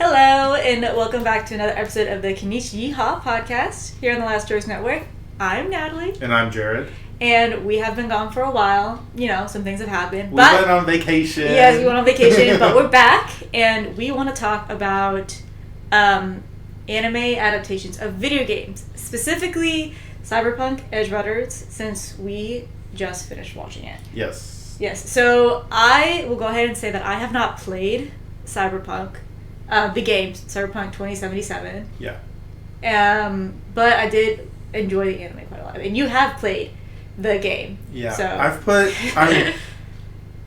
Hello, and welcome back to another episode of the Konich-Yeehaw podcast here on the Last Choice Network. I'm Natalie. And I'm Jared. And we have been gone for a while. You know, some things have happened. We went on vacation. Yes, we went on vacation, but we're back, and we want to talk about anime adaptations of video games, specifically Cyberpunk Edgerunners, since we just finished watching it. Yes. Yes, so I will go ahead and say that I have not played Cyberpunk, the game, Cyberpunk 2077. Yeah. But I did enjoy the anime quite a lot. And you have played the game. Yeah. So.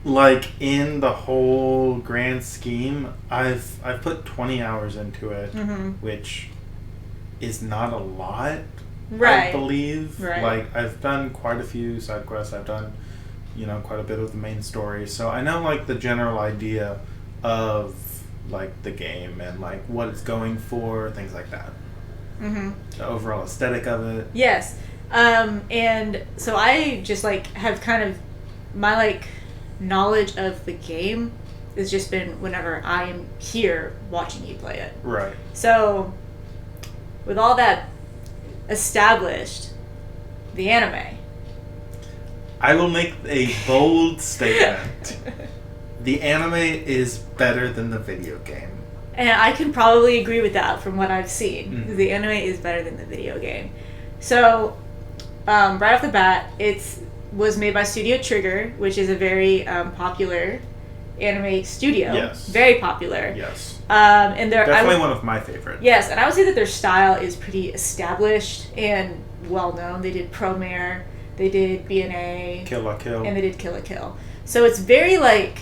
Like, in the whole grand scheme, I've put 20 hours into it, which is not a lot, right. I believe. Right. Like, I've done quite a few side quests. I've done, quite a bit of the main story. So I know, like, the general idea of, like, the game and, like, what it's going for, things like that. The overall aesthetic of it. Yes. And so I just, like, have kind of, my, like, knowledge of the game has just been whenever I am here watching you play it. Right. So, with all that established, the anime. I will make a bold statement. The anime is better than the video game. And I can probably agree with that from what I've seen. The anime is better than the video game. So, right off the bat, it was made by Studio Trigger, which is a very popular anime studio. Yes. Very popular. Yes. And they're definitely one of my favorites. Yes, and I would say that their style is pretty established and well known. They did Promare, they did BNA, Kill la Kill, and they did Kill la Kill. So it's very like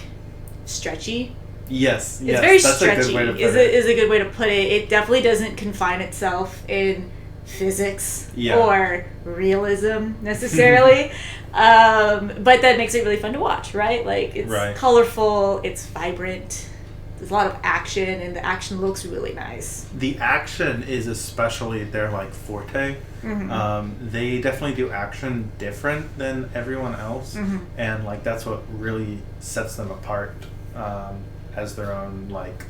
stretchy. Yes, it's very that's stretchy. A good way to put is it. Is a good way to put it. It definitely doesn't confine itself in physics or realism necessarily, but that makes it really fun to watch, right? Like it's colorful, it's vibrant. There's a lot of action, and the action looks really nice. The action is especially their like forte. They definitely do action different than everyone else, and like that's what really sets them apart as their own like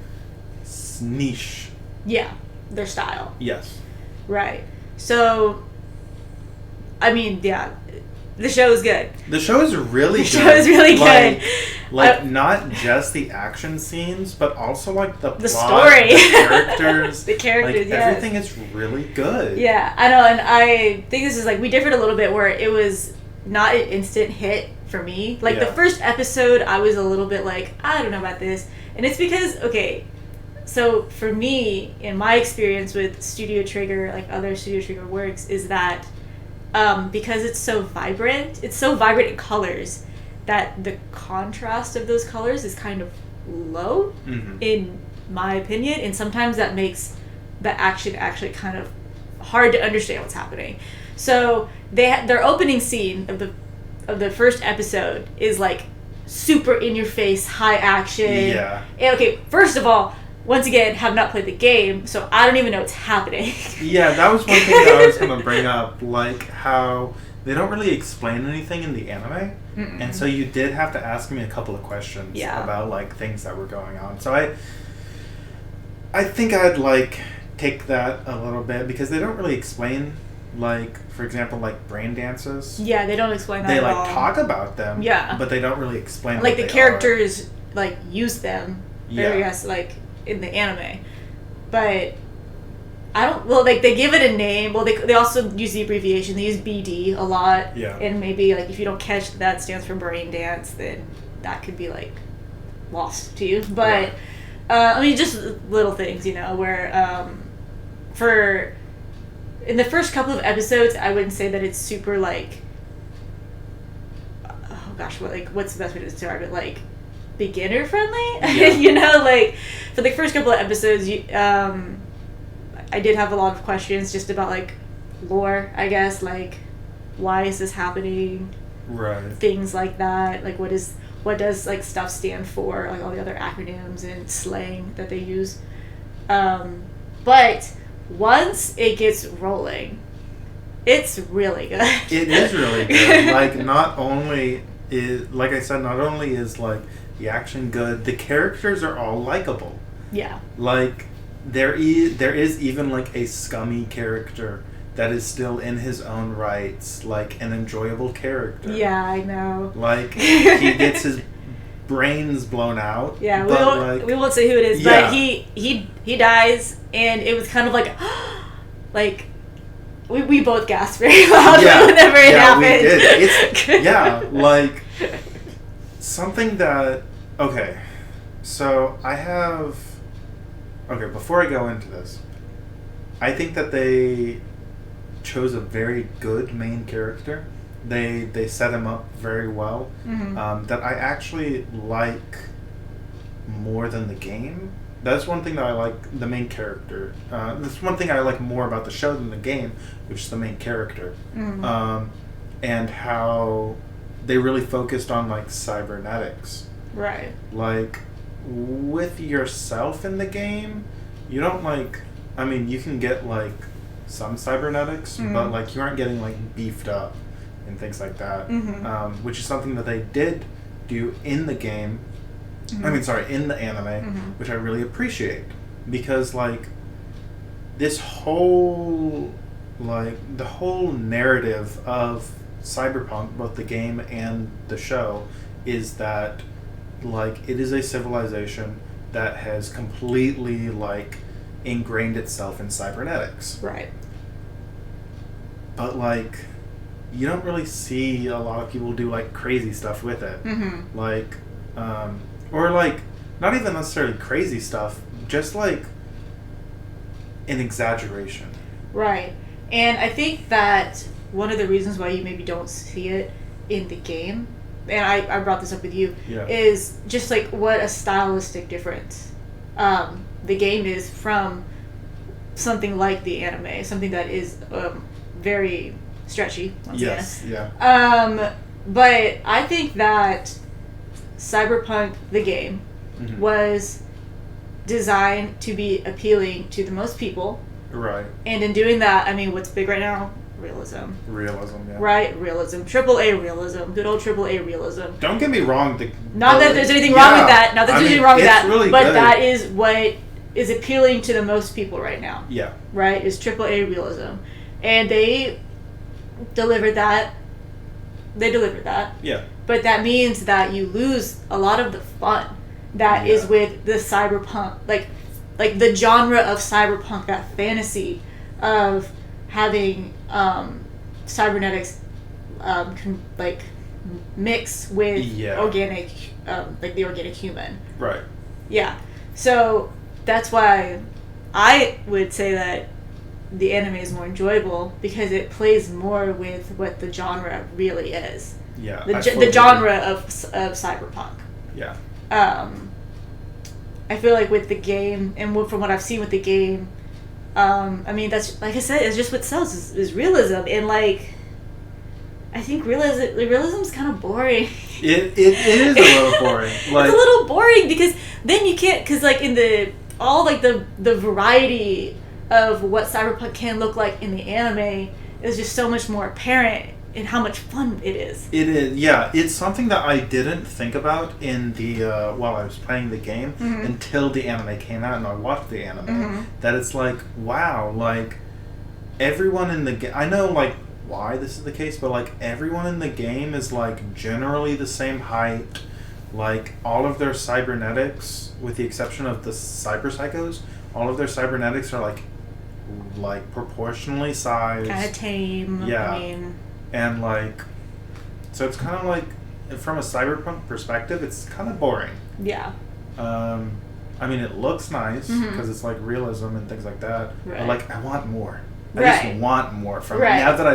niche. Yeah, their style. Yes. Right. So, I mean, yeah, the show is good. The show is really good. The show is really good. Like not just the action scenes, but also like the plot, story, the characters. The characters, like, everything is really good. Yeah, I know, and I think this is like, we differed a little bit where it was not an instant hit for me. Like the first episode, I was a little bit like, I don't know about this. And it's because, okay, so for me, in my experience with Studio Trigger, like other Studio Trigger works, is that because it's so vibrant in colors, that the contrast of those colors is kind of low, in my opinion, and sometimes that makes the action actually kind of hard to understand what's happening. So their opening scene of the first episode is like super in your face, high action. Yeah. And okay, first of all, once again, have not played the game, so I don't even know what's happening. Yeah, that was one thing that I was going to bring up, like how they don't really explain anything in the anime, and so you did have to ask me a couple of questions about like things that were going on. So I think I'd like take that a little bit because they don't really explain, like for example, like brain dances. Yeah, they don't explain that they at like all. talk about them. Yeah, but they don't really explain. Like what the they characters like use them. Yeah. I guess like in the anime, but I don't. Well, like they give it a name. Well, they also use the abbreviation. They use BD a lot. Yeah. And maybe like if you don't catch that stands for brain dance, then that could be like lost to you. But I mean, just little things, where for in the first couple of episodes, I wouldn't say that it's super like. Oh gosh, what's the best way to describe it? Like beginner friendly. Like for the first couple of episodes, I did have a lot of questions just about like lore, I guess, like why is this happening, things like that, like what does like stuff stand for, like all the other acronyms and slang that they use, but once it gets rolling, it's really good. It is really good. Like not only is, like I said, not only is like the action good, the characters are all likable. Yeah. Like there is even like a scummy character that is still in his own rights, like an enjoyable character. Yeah, I know. Like he gets his brains blown out. Yeah, we won't say who it is, but he dies, and it was kind of like like we both gasped very loudly whenever it happened. Yeah, we did. It's like something that so I have before I go into this, I think that they chose a very good main character. They set him up very well. That I actually like more than the game. That's one thing that I like, the main character. That's one thing I like more about the show than the game, which is the main character. And how they really focused on like cybernetics. Right. Like with yourself in the game, you don't like, I mean, you can get like some cybernetics, but like you aren't getting like beefed up and things like that, which is something that they did do in the game. I mean, sorry, in the anime, which I really appreciate, because like this whole the whole narrative of Cyberpunk, both the game and the show, is that like it is a civilization that has completely like ingrained itself in cybernetics. Right. But like you don't really see a lot of people do like crazy stuff with it. Like or like not even necessarily crazy stuff, just like an exaggeration. Right. And I think that one of the reasons why you maybe don't see it in the game, and I brought this up with you, is just like what a stylistic difference the game is from something like the anime, something that is very stretchy. Yes, but I think that Cyberpunk, the game, was designed to be appealing to the most people. Right. And in doing that, I mean, what's big right now? Realism. Realism, yeah. Right? Realism. AAA realism. Good old AAA realism. Don't get me wrong. Not that there's anything wrong with that. Not that there's anything wrong with that. Really but good. that is what is appealing to the most people right now. Yeah. Right? Is AAA realism. And they delivered that. Yeah. But that means that you lose a lot of the fun that is with the cyberpunk, like the genre of cyberpunk, that fantasy of having cybernetics mix with organic, like the organic human. Right. Yeah. So that's why I would say that the anime is more enjoyable, because it plays more with what the genre really is. Yeah. The genre of cyberpunk. Yeah. I feel like with the game, and from what I've seen with the game, I mean, that's, like I said, it's just what sells is realism. And like, I think realism's kind of boring. It is a little boring. Like, it's a little boring because then you can't, because like in the variety of what cyberpunk can look like in the anime is just so much more apparent in how much fun it is. It is, yeah. It's something that I didn't think about in the while I was playing the game until the anime came out and I watched the anime. That it's like, wow, like everyone in the game. I know like why this is the case, but like everyone in the game is like generally the same height. Like all of their cybernetics, with the exception of the cyber psychos, all of their cybernetics are like proportionally sized. Kind of tame. Yeah. I mean, and like, so it's kind of like, from a cyberpunk perspective, it's kind of boring. Yeah. I mean, it looks nice because it's like realism and things like that. Right. But like, I want more. I Right. just want more from it. Right. Now that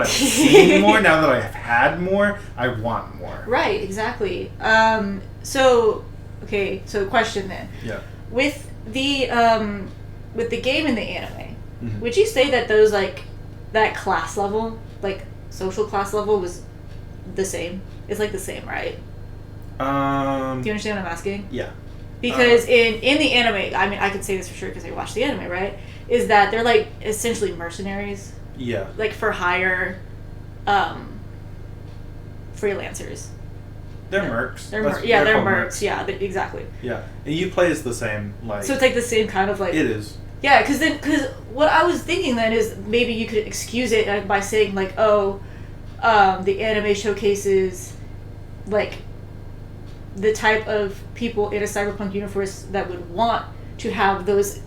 I've seen more, now that I've had more, I want more. Right. Exactly. So question then. Yeah. With the game and the anime, would you say that those like that class level, like social class level, was the same? It's like the same, right? Do you understand what I'm asking? Yeah. Because in the anime, I mean, I can say this for sure because I watched the anime, right? Is that they're like essentially mercenaries. Yeah. Like for hire, freelancers. They're mercs. They're mercs. Yeah, exactly. Yeah, and you play as the same, like... So it's like the same kind of, like... It is. Yeah, because what I was thinking then is maybe you could excuse it by saying, like, oh, the anime showcases, like, the type of people in a cyberpunk universe that would want to have those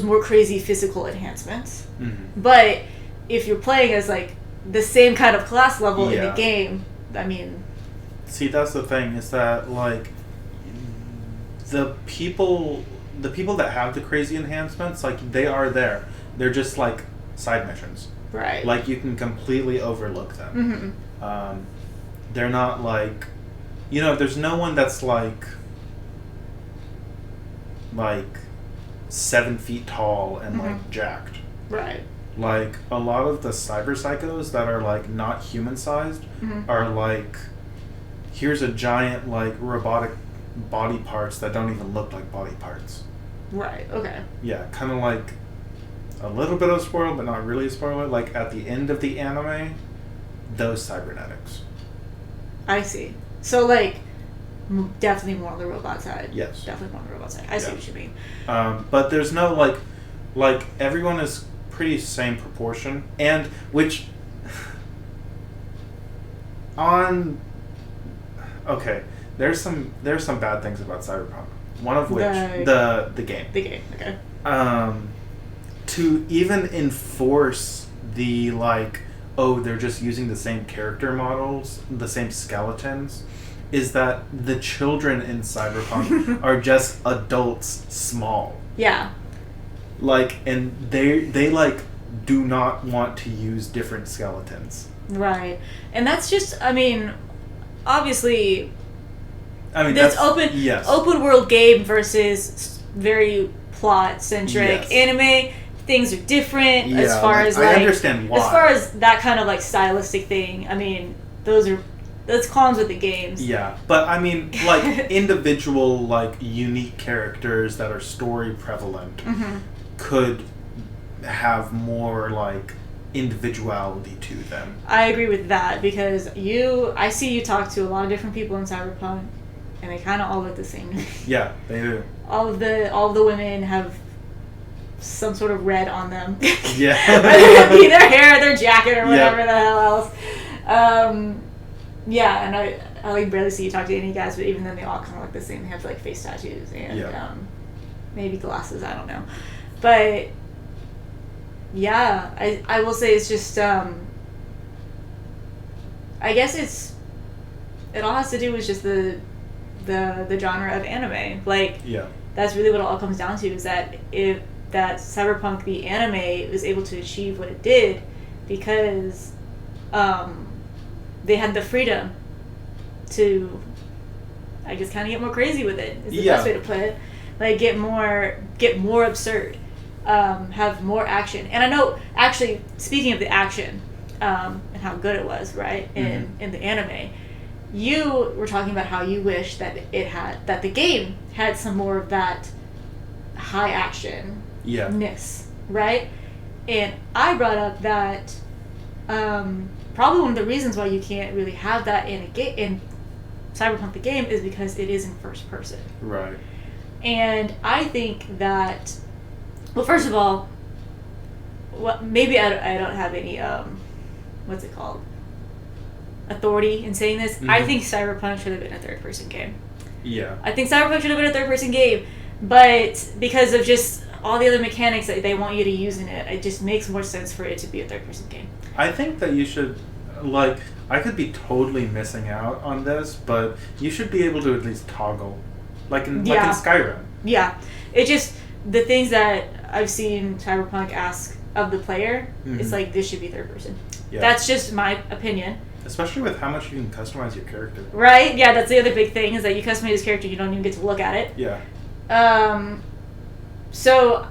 more crazy physical enhancements. Mm-hmm. But if you're playing as, like, the same kind of class level in the game, I mean... See, that's the thing, is that, like, the people that have the crazy enhancements, like, they are there. They're just, like, side missions. Right. Like, you can completely overlook them. Mm-hmm. They're not, like... You know, there's no one that's, like 7 feet tall and, mm-hmm. like, jacked. Right. Like, a lot of the cyber psychos that are, like, not human-sized mm-hmm. are, like... Here's a giant, like, robotic body parts that don't even look like body parts. Right, okay. Yeah, kind of like a little bit of a spoiler, but not really a spoiler. Like, at the end of the anime, those cybernetics. I see. So, like, definitely more on the robot side. Yes. Definitely more on the robot side. I see what you mean. But there's no, like, everyone is pretty same proportion. And, which... Okay, there's some bad things about Cyberpunk. One of which the game. The game, okay. To even enforce the, like, oh, they're just using the same character models, the same skeletons, is that the children in Cyberpunk are just adults small. Yeah. Like, and they like do not want to use different skeletons. Right. And that's just, I mean, obviously, that's open world game versus very plot centric anime. Things are different as far as like I understand why. As far as that kind of like stylistic thing. I mean, that's cons with the games. Yeah, but I mean, like individual like unique characters that are story prevalent mm-hmm. could have more like individuality to them. I agree with that because I see you talk to a lot of different people in Cyberpunk, and they kind of all look the same. Yeah, they do. All of the women have some sort of red on them. Yeah. Whether it be their hair, their jacket, or whatever the hell else. Yeah, and I like barely see you talk to any guys, but even then they all kind of look the same. They have like face tattoos and maybe glasses. I don't know, but. Yeah, I will say it's just, I guess it all has to do with just the genre of anime. Like, that's really what it all comes down to, is that that Cyberpunk, the anime, was able to achieve what it did because they had the freedom to, I guess, kind of get more crazy with it, is the best way to put it. Like, get more absurd. Have more action. And I know, actually, speaking of the action, and how good it was, right, in the anime, you were talking about how you wish that that the game had some more of that high action-ness, right? And I brought up that probably one of the reasons why you can't really have that in Cyberpunk the game is because it is in first person. Right. And I think that, well, first of all, maybe I don't have any, what's it called? Authority in saying this. Mm-hmm. I think Cyberpunk should have been a third-person game. Yeah. I think Cyberpunk should have been a third-person game, but because of just all the other mechanics that they want you to use in it, it just makes more sense for it to be a third-person game. I think that you should, like, I could be totally missing out on this, but you should be able to at least toggle, like in Skyrim. Yeah. It just, the things that I've seen Cyberpunk ask of the player, it's like, this should be third person. Yeah. That's just my opinion. Especially with how much you can customize your character. Right? Yeah, that's the other big thing, is that you customize your character, you don't even get to look at it. Yeah. So,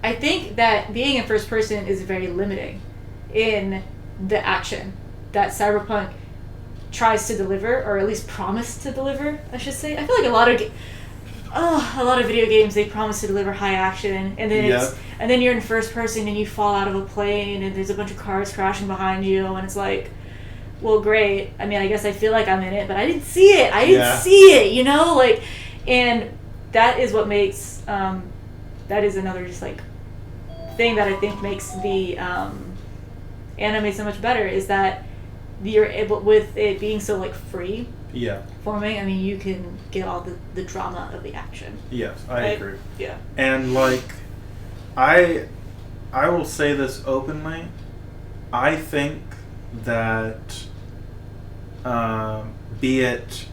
I think that being in first person is very limiting in the action that Cyberpunk tries to deliver, or at least promise to deliver, I should say. I feel like a lot of video games, they promise to deliver high action, and then you're in first person and you fall out of a plane and there's a bunch of cars crashing behind you, and it's like, well, great. I mean, I guess I feel like I'm in it, but I didn't see it. I didn't see it, you know? Like, and that is what makes, that is another just, like, thing that I think makes the anime so much better, is that you're able, with it being so, like, free forming, I mean, you can get all the drama of the action. Yes, I agree. Yeah. And, like, I will say this openly. I think that, be it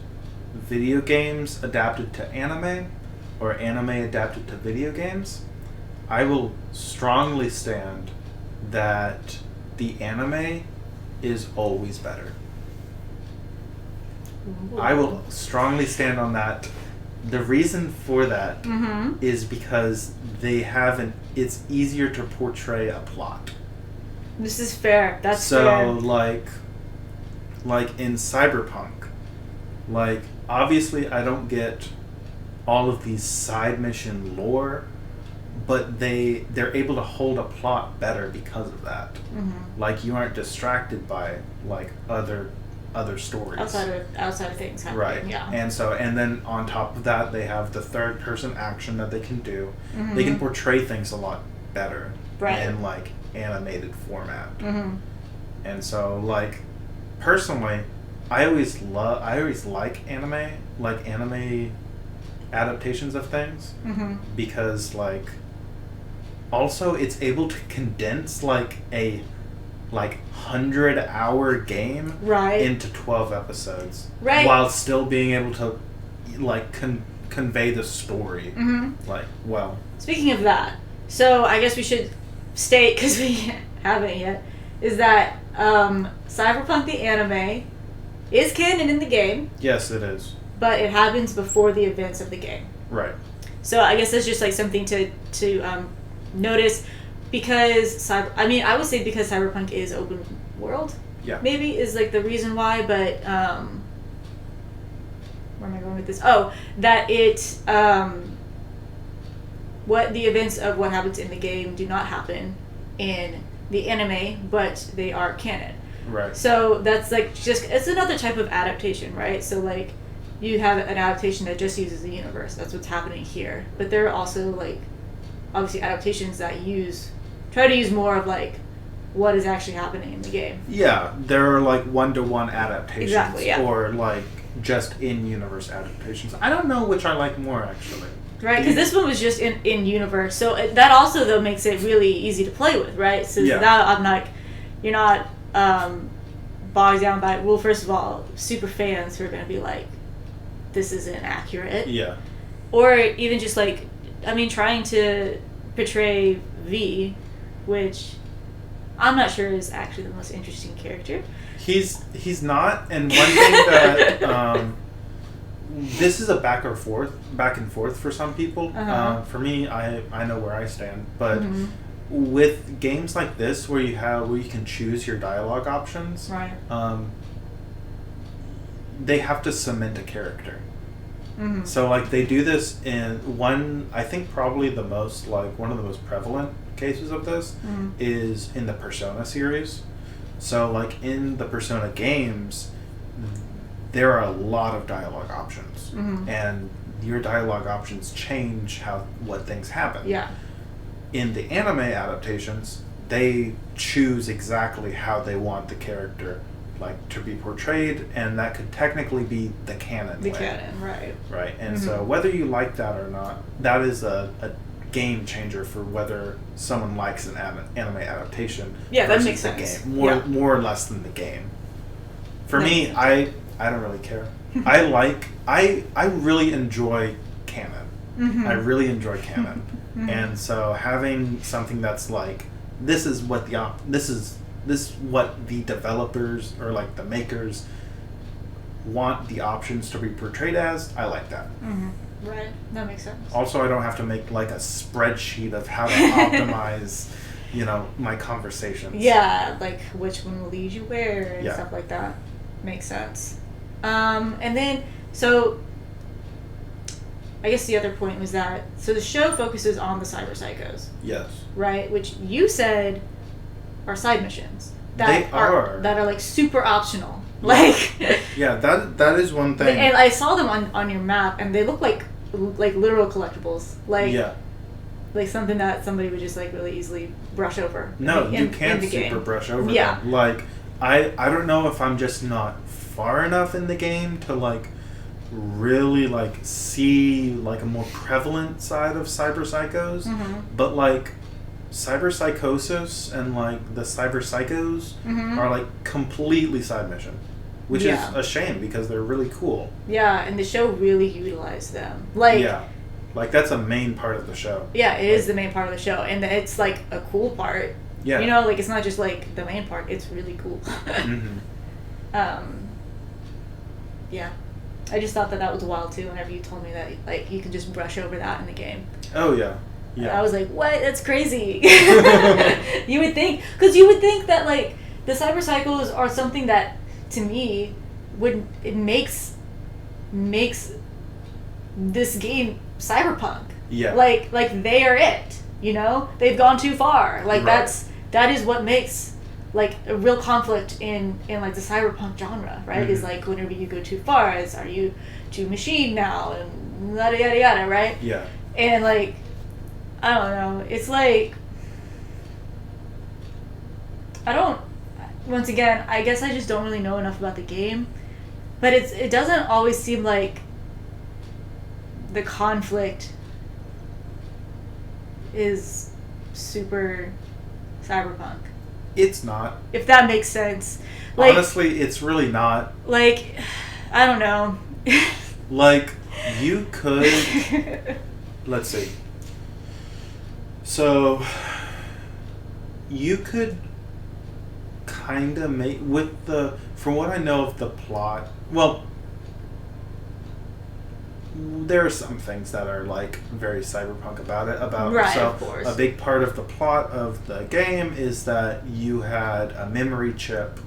video games adapted to anime or anime adapted to video games, I will strongly stand that the anime is always better. Ooh. I will strongly stand on that. The reason for that is because they have it's easier to portray a plot. This is fair. That's so, fair. like in Cyberpunk, like, obviously I don't get all of these side mission lore, but they're able to hold a plot better because of that. Like, you aren't distracted by, like, other stories outside of things happening. Right. Yeah. And then on top of that, they have the third person action that they can do. They can portray things a lot better in, like, animated format. And so, like, personally, I always like anime adaptations of things, because, like, also it's able to condense, like, a 100-hour game into 12 episodes, while still being able to, like, convey the story. Like, well, speaking of that, so I guess we should state, because we haven't yet, is that Cyberpunk the anime is canon in the game. Yes, it is. But it happens before the events of the game. Right. So I guess that's just, like, something to notice, because I would say because Cyberpunk is open world. Yeah. Maybe is, like, the reason why, but where am I going with this? Oh, that it what the events of what happens in the game do not happen in the anime, but they are canon. Right. So that's, like, it's another type of adaptation, right? So, like, you have an adaptation that just uses the universe. That's what's happening here. But there are also, like, obviously adaptations that try to use more of, like, what is actually happening in the game. Yeah, there are, like, one-to-one adaptations. Exactly, yeah. Or, like, just in-universe adaptations. I don't know which I like more, actually. Right, because this one was just in-universe. So that also, though, makes it really easy to play with, right? So now you're not bogged down by, well, first of all, super fans who are going to be like, this isn't accurate. Yeah. Or even just, like, I mean, trying to portray V, which I'm not sure is actually the most interesting character. He's not, and one thing that this is a back and forth for some people. For me, I know where I stand, but with games like this where you can choose your dialogue options, right? They have to cement a character. So, like, they do this in I think probably one of the most prevalent cases of this is in the Persona series. So, like, in the Persona games, there are a lot of dialogue options, and your dialogue options change what things happen. Yeah. In the anime adaptations, they choose exactly how they want the character, like, to be portrayed, and that could technically be the canon way. Canon, right. Right, and so whether you like that or not, that is a game changer for whether someone likes an anime adaptation. Yeah, that makes sense. Game, more or less than the game. For me, I don't really care. I really enjoy canon. I really enjoy canon. And so having something that's like, this is what the developers or, like, the makers want the options to be portrayed as, I like that. Right, that makes sense. Also, I don't have to make, like, a spreadsheet of how to optimize, my conversations. Yeah, like, which one will lead you where and stuff like that. Makes sense. And then, so, I guess the other point was that, so the show focuses on the cyber psychos. Yes. Right, which you said are side missions. They are. That are, like, super optional. Like, yeah, that is one thing. And I saw them on your map, and they look like literal collectibles. Like, yeah. Like something that somebody would just like really easily brush over. No, you can't super brush over them. Like, I don't know if I'm just not far enough in the game to like really like see like a more prevalent side of cyber psychos, but like cyber psychosis and like the cyber psychos are like completely side mission, which is a shame because they're really cool. Yeah, and the show really utilized them. Like, like that's a main part of the show. Yeah, it is the main part of the show, and it's like a cool part. Yeah, you know, like it's not just like the main part; it's really cool. Yeah, I just thought that was wild too. Whenever you told me that, like you can just brush over that in the game. Oh yeah. Yeah. I was like, what? That's crazy. You would think that like the cyber cycles are something that to me makes this game cyberpunk. Yeah. Like they are it. You know, they've gone too far. Like that is what makes like a real conflict in like the cyberpunk genre, right? Is like whenever you go too far, are you too machine now and yada yada yada, right? Yeah. And like, I don't know. It's like, once again, I guess I just don't really know enough about the game, but it doesn't always seem like the conflict is super cyberpunk. It's not. If that makes sense. Like, honestly, it's really not. Like, I don't know. Like, you could... Let's see. So, you could kind of make... From what I know of the plot... Well, there are some things that are like very cyberpunk about it. Of course. A big part of the plot of the game is that you had a memory chip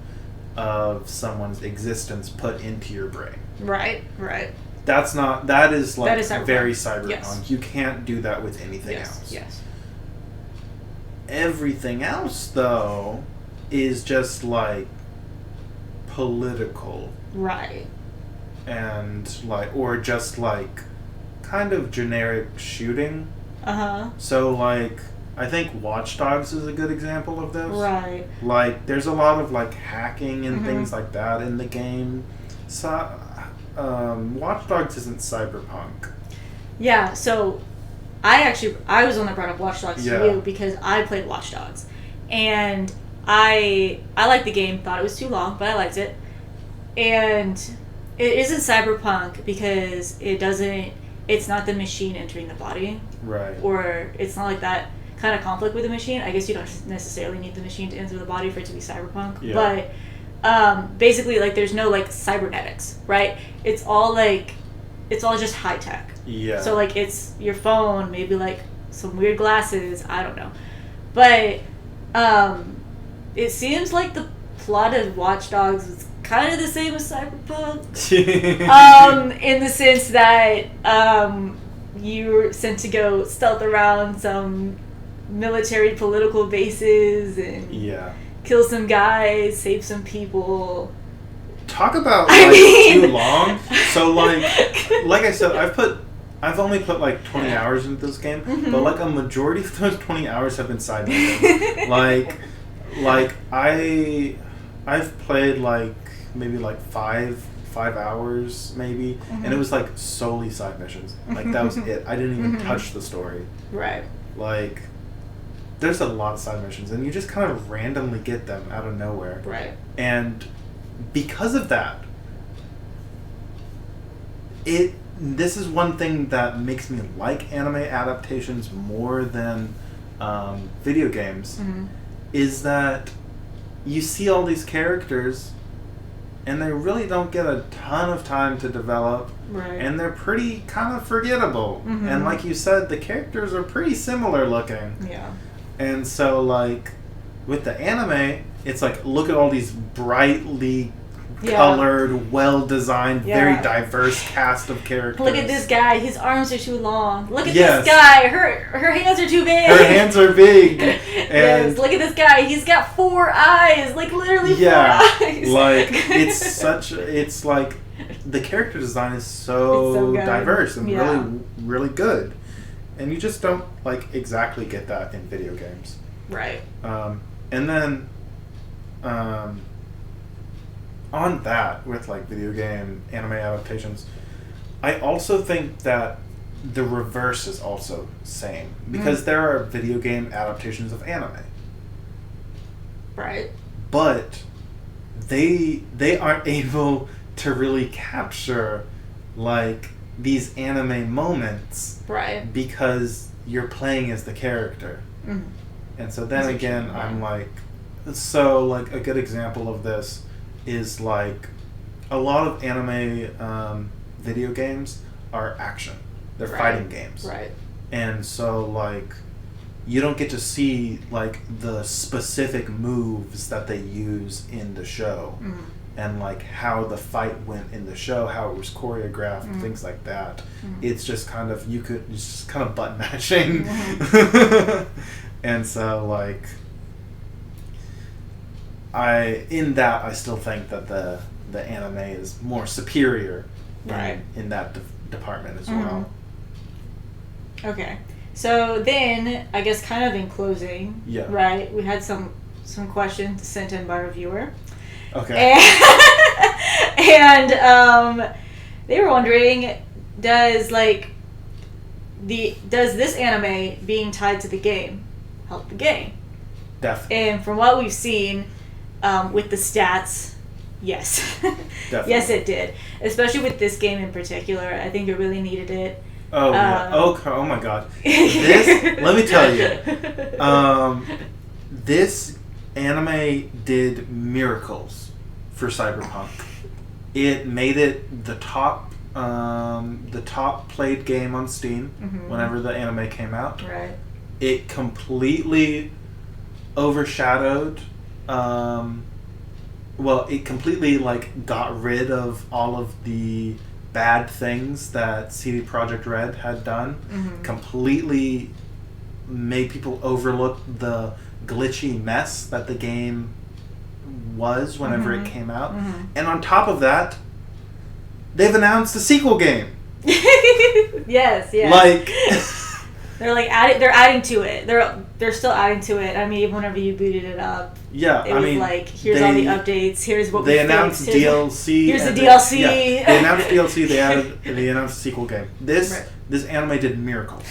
of someone's existence put into your brain. Right. That is cyberpunk. Very cyberpunk. Yes. You can't do that with anything else. Yes. Everything else though is just like political. Right. And like, or just like kind of generic shooting. So like, I think Watch Dogs is a good example of this. Right. Like, there's a lot of like hacking and things like that in the game. So, Watch Dogs isn't cyberpunk. Yeah. So, I was the one that brought up Watch Dogs to you because I played Watch Dogs, and I liked the game. Thought it was too long, but I liked it, and it isn't cyberpunk because it's not the machine entering the body. Right. Or it's not like that kind of conflict with the machine. I guess you don't necessarily need the machine to enter the body for it to be cyberpunk. Yeah. But basically, like, there's no like cybernetics, right? It's all just high tech. Yeah. So like it's your phone, maybe like some weird glasses, I don't know. But it seems like the plot of Watch Dogs is kind of the same as Cyberpunk. In the sense that you're sent to go stealth around some military political bases and kill some guys, save some people. Talk about too long. So like I said, I've only put like 20 hours into this game, but like a majority of those 20 hours have been side missions. like I've played like maybe like five hours maybe, and it was like solely side missions. Like that was it. I didn't even touch the story. Right. Like there's a lot of side missions, and you just kind of randomly get them out of nowhere. Right. And because of that, this is one thing that makes me like anime adaptations more than video games, is that you see all these characters and they really don't get a ton of time to develop, and they're pretty kind of forgettable. And like you said, the characters are pretty similar looking. Yeah. And so like with the anime, it's like, look at all these brightly colored, well-designed, very diverse cast of characters. Look at this guy. His arms are too long. Look at this guy. Her hands are too big. Her hands are big. Yes. Look at this guy. He's got 4 eyes. Like, literally 4 eyes. Like, it's like, the character design is so diverse and really, really good. And you just don't, like, exactly get that in video games. Right. And then, on that, with, like, video game, anime adaptations, I also think that the reverse is also same. Because there are video game adaptations of anime. Right. But they aren't able to really capture, like, these anime moments. Right. Because you're playing as the character. Mm-hmm. And so then again, I'm like... So, like, a good example of this is, like, a lot of anime video games are action. They're fighting games. Right. And so, like, you don't get to see, like, the specific moves that they use in the show. Mm-hmm. And, like, how the fight went in the show, how it was choreographed, things like that. Mm-hmm. It's just kind of, it's just kind of butt mashing. Mm-hmm. And so, like... I still think that the anime is more superior in that department as well. Okay. So then, I guess kind of in closing, right, we had some questions sent in by a viewer. Okay. And they were wondering, does this anime being tied to the game help the game? Definitely. And from what we've seen... with the stats, yes. Yes, it did. Especially with this game in particular. I think it really needed it. Oh, yeah. Oh my God. Let me tell you. This anime did miracles for Cyberpunk. It made it the top played game on Steam whenever the anime came out. Right. It completely overshadowed... it completely, like, got rid of all of the bad things that CD Projekt Red had done. Mm-hmm. Completely made people overlook the glitchy mess that the game was whenever it came out. Mm-hmm. And on top of that, they've announced a sequel game. Yes. Like... They're adding to it. They're still adding to it. I mean, even whenever you booted it up, it was like, here's all the updates. Here's what we fixed. They announced DLC. Here's the DLC. They announced DLC. They announced a sequel game. This anime did miracles.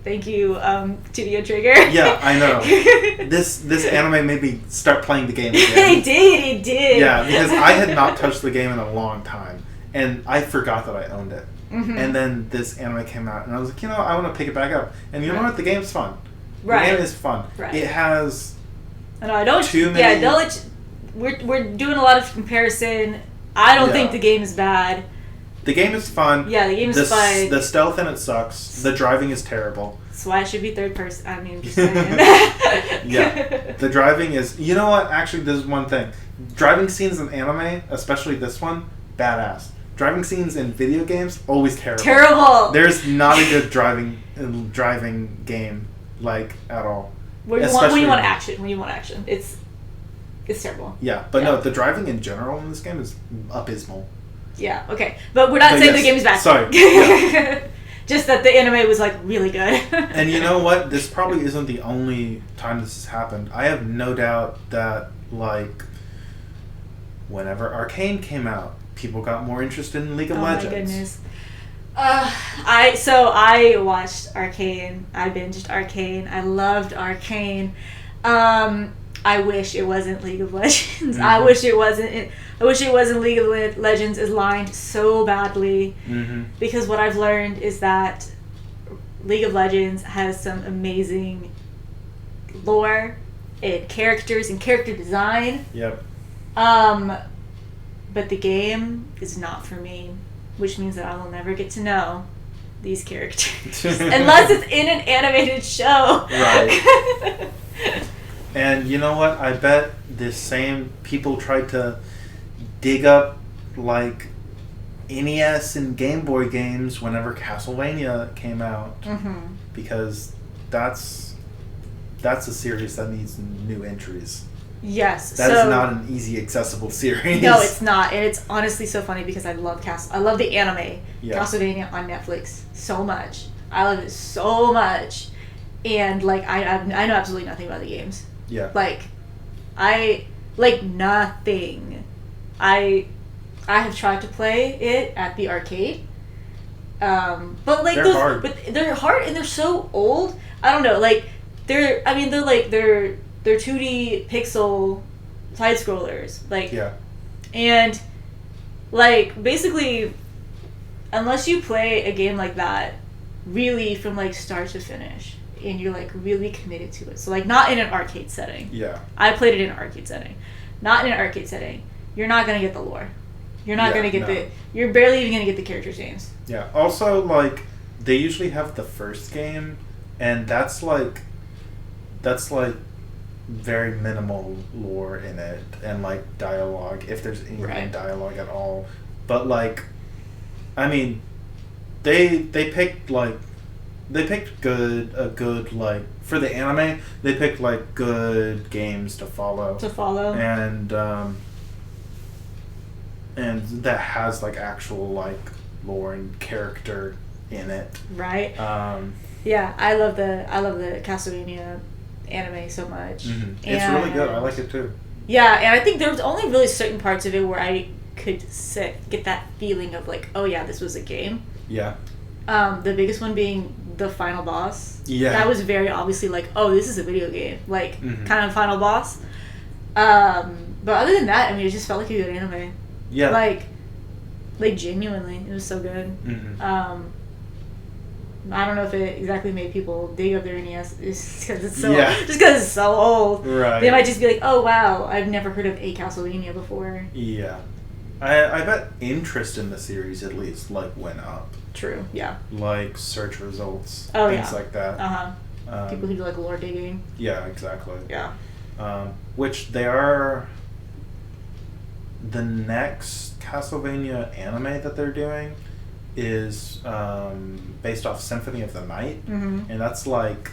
Thank you, Studio Trigger. Yeah, I know. This anime made me start playing the game again. It did. Yeah, because I had not touched the game in a long time, and I forgot that I owned it. Mm-hmm. And then this anime came out, and I was like, I want to pick it back up. And you know what? The game's fun. Right. The game is fun. Right. It has too many... Yeah, we're doing a lot of comparison. I don't think the game is bad. The game is fun. Yeah, the game is fun. The stealth in it sucks. The driving is terrible. That's why it should be third person. I mean, just saying. Yeah. The driving is... You know what? Actually, this is one thing. Driving scenes in anime, especially this one, badass. Driving scenes in video games, always terrible. Terrible! There's not a good driving game, like, at all. When you want action. It's terrible. Yeah, but no, the driving in general in this game is abysmal. Yeah, okay. But we're not saying the game is bad. Sorry. Yeah. Just that the anime was, like, really good. And you know what? This probably isn't the only time this has happened. I have no doubt that, like, whenever Arcane came out, people got more interested in League of Legends. Oh my goodness. I watched Arcane. I binged Arcane. I loved Arcane. I wish it wasn't League of Legends. Mm-hmm. I wish it wasn't League of Legends is lined so badly. Mm-hmm. Because what I've learned is that League of Legends has some amazing lore and characters and character design. Yep. But the game is not for me, which means that I will never get to know these characters unless it's in an animated show. Right. And you know what? I bet this same people tried to dig up like NES and Game Boy games whenever Castlevania came out, because that's a series that needs new entries. Yes, that's not an easy accessible series. No, it's not, and it's honestly so funny because I love the anime Castlevania on Netflix so much. I love it so much, and like I know absolutely nothing about the games. Yeah, like I like nothing. I have tried to play it at the arcade, but like they're hard. But they're hard and they're so old. I don't know, like they're 2D pixel side scrollers, like and like basically, unless you play a game like that really from like start to finish and you're like really committed to it, so like not in an arcade setting. I played it in an arcade setting. Not in an arcade setting, you're not gonna get the lore. You're not gonna get you're barely even gonna get the characters' names. Yeah. Also, like they usually have the first game, and that's like very minimal lore in it, and like dialogue, if there's any dialogue at all. But like, I mean, they picked good like for the anime, they picked like good games to follow. And that has like actual like lore and character in it. Right. Yeah, I love the Castlevania anime so much. It's really good. I like it too. Yeah, and I think there was only really certain parts of it where I could get that feeling of like, oh yeah, this was a game. Yeah. The biggest one being the final boss. Yeah. That was very obviously like, oh, this is a video game, like kind of final boss. But other than that, I mean, it just felt like a good anime. Yeah. Like genuinely, it was so good. I don't know if it exactly made people dig up their NES just because it's so old. Right. They might just be like, oh wow, I've never heard of a Castlevania before. Yeah. I bet interest in the series at least like went up. True. Yeah. Like search results, things like that. People who do like lore digging. Yeah, exactly. Yeah. Which they are. The next Castlevania anime that they're doing is based off Symphony of the Night, and that's like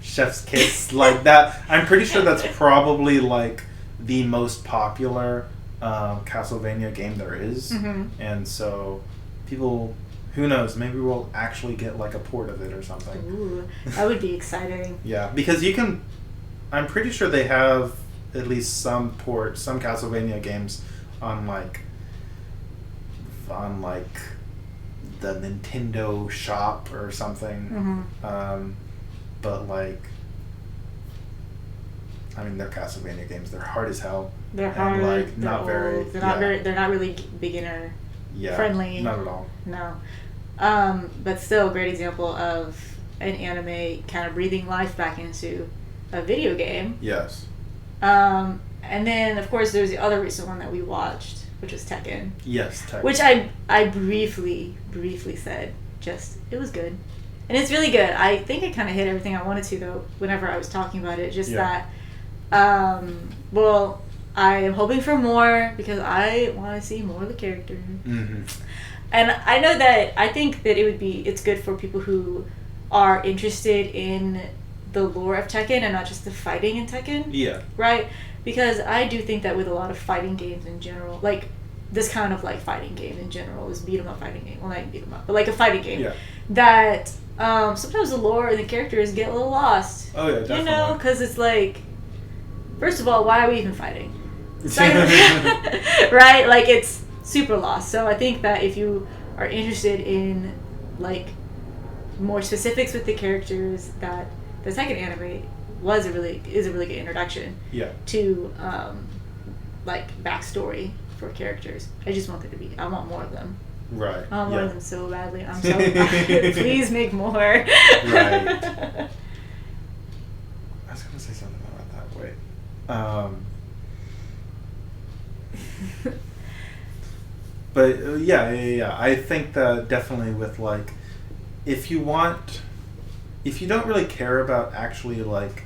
chef's kiss like that. I'm pretty sure that's probably like the most popular Castlevania game there is, and so people, who knows, maybe we'll actually get like a port of it or something. Ooh, that would be exciting. Yeah, because I'm pretty sure they have at least some Castlevania games on like the Nintendo shop or something. But like, I mean, they're Castlevania games. They're hard as hell. They're hard. Like not old. They're not really beginner friendly. Not at all. No. But still, a great example of an anime kind of breathing life back into a video game. Yes. And then, of course, there's the other recent one that we watched, which was Tekken. Yes, Tekken. Which I briefly said, it was good. And it's really good. I think it kind of hit everything I wanted to, though, whenever I was talking about it. That, well, I am hoping for more, because I want to see more of the characters. And I know that, I think that it's good for people who are interested in the lore of Tekken and not just the fighting in Tekken. Yeah. Right? Because I do think that with a lot of fighting games in general, like this kind of like fighting game in general, is beat 'em up fighting game. Well, not beat 'em up, but like a fighting game. Yeah. That sometimes the lore and the characters get a little lost. Oh yeah, definitely. You know, because it's like, first of all, why are we even fighting? Right? Like it's super lost. So I think that if you are interested in like more specifics with the characters, that the second anime is a really good introduction to like backstory for characters. I just want there to be. I want more of them. Right. I want more of them so badly. I'm so please make more. Right. I was gonna say something about that. Wait. But yeah. I think that definitely with like, if you don't really care about actually like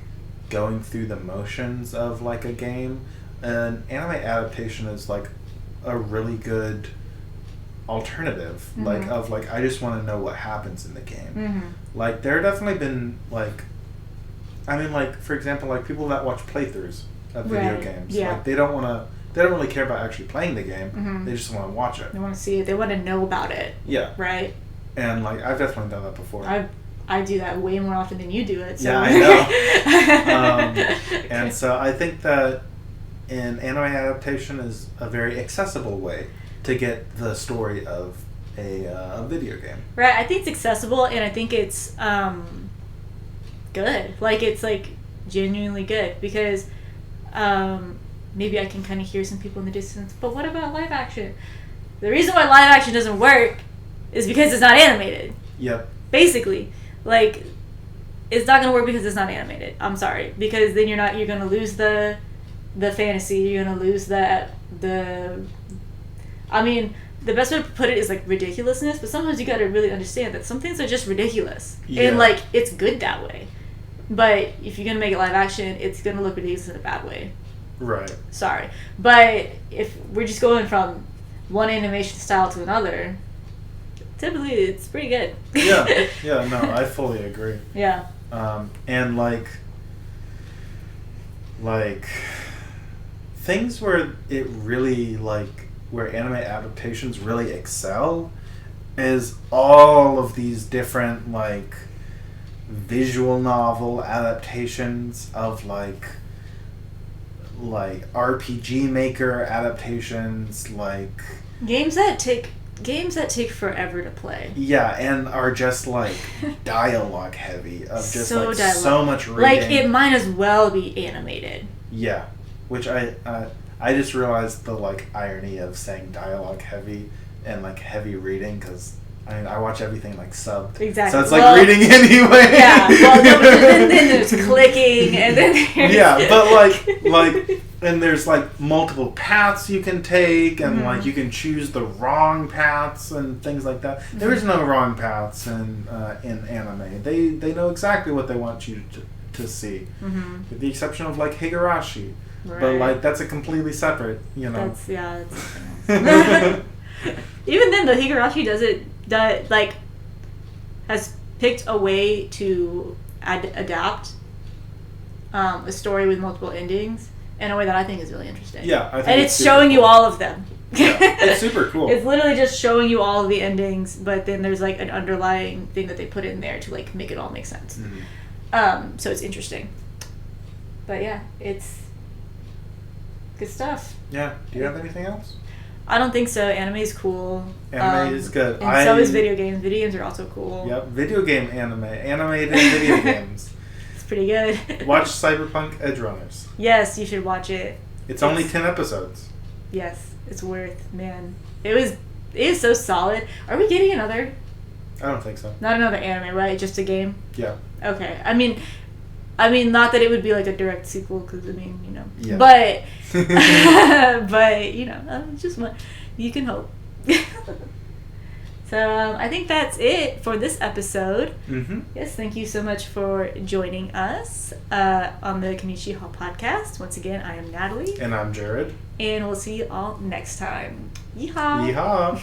going through the motions of like a game, an anime adaptation is like a really good alternative, I just want to know what happens in the game. Like, there have definitely been, like, I mean, like, for example, like, people that watch playthroughs of video games. Yeah. Like, they don't really care about actually playing the game. They just want to watch it. They want to see it. They want to know about it. Yeah. Right? And, like, I've definitely done that before. I do that way more often than you do it. So. Yeah, I know. And so I think that an anime adaptation is a very accessible way to get the story of a video game. Right. I think it's accessible, and I think it's good. Like, it's, like, genuinely good, because maybe I can kind of hear some people in the distance, but what about live action? The reason why live action doesn't work is because it's not animated. Yep. Basically. Like, it's not going to work because it's not animated. I'm sorry. Because then you're going to lose the fantasy. You're going to lose the I mean, the best way to put it is, like, ridiculousness, but sometimes you got to really understand that some things are just ridiculous. Yeah. And, like, it's good that way. But if you're going to make it live action, it's going to look ridiculous in a bad way. Right. Sorry. But if we're just going from one animation style to another, typically it's pretty good. Yeah, no, I fully agree. Yeah. And like things where it really, like, where anime adaptations really excel is all of these different, like, visual novel adaptations of, like RPG Maker adaptations, like games that take forever to play. Yeah, and are just, like, dialogue heavy, of just so much reading. Like, it might as well be animated. Yeah, which I just realized the, like, irony of saying dialogue heavy and, like, heavy reading, because I mean, I watch everything, like, subbed. Exactly. So it's like reading anyway. Yeah. Well, no, but then there's clicking, and then there's... Yeah, but, like, and there's, like, multiple paths you can take, and, like, you can choose the wrong paths and things like that. There is no wrong paths in anime. They know exactly what they want you to see. With the exception of, like, Higurashi. Right. But, like, that's a completely separate, you know. That's something else. Even then, though, Higurashi has picked a way to adapt a story with multiple endings in a way that I think is really interesting. Yeah, I think and it's showing you all of them. Yeah, it's super cool. It's literally just showing you all of the endings, but then there's, like, an underlying thing that they put in there to, like, make it all make sense. So it's interesting. But yeah, it's good stuff. Yeah. Do you have anything else? I don't think so. Anime is cool. Anime is good. And so is video games. Video games are also cool. Yep. Video game anime. Animated video games. It's pretty good. Watch Cyberpunk Edgerunners. Yes, you should watch it. It's only 10 episodes. Yes. It's worth, man. It is so solid. Are we getting another? I don't think so. Not another anime, right? Just a game? Yeah. Okay. I mean, not that it would be, like, a direct sequel, because, I mean, you know. Yeah. But, you know, just one. You can hope. So, I think that's it for this episode. Yes, thank you so much for joining us on the Konich-Yeehaw podcast. Once again, I am Natalie. And I'm Jared. And we'll see you all next time. Yeehaw! Yeehaw!